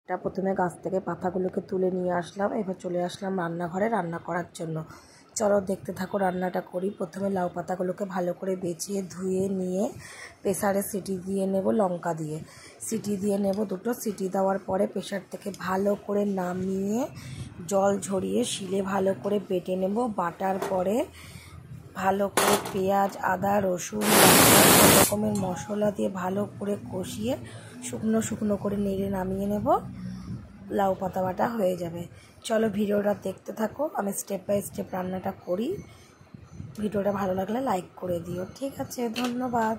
এটা প্রথমে গাছ থেকে পাতাগুলোকে তুলে নিয়ে আসলাম। এবার চলে আসলাম রান্নাঘরে রান্না করার জন্য। চলো দেখতে থাকো রান্নাটা করি। প্রথমে লাউ পাতাগুলোকে ভালো করে বেছিয়ে ধুয়ে নিয়ে প্রেসারে সিটি দিয়ে নেব, লঙ্কা দিয়ে সিটি দিয়ে নেব। দুটো সিটি দেওয়ার পরে প্রেসার থেকে ভালো করে নামিয়ে জল ঝরিয়ে শিলে ভালো করে বেটে নেব। বাটার পরে ভালো করে পেঁয়াজ, আদা, রসুন, সব রকমের মশলা দিয়ে ভালো করে কষিয়ে শুকনো শুকনো করে নেড়ে নামিয়ে নেব। লাউ পাতা বাটা হয়ে যাবে। চলো ভিডিওটা দেখতে থাকো, আমি স্টেপ বাই স্টেপ রান্নাটা করি। ভিডিওটা ভালো লাগলে লাইক করে দিও। ঠিক আছে, ধন্যবাদ।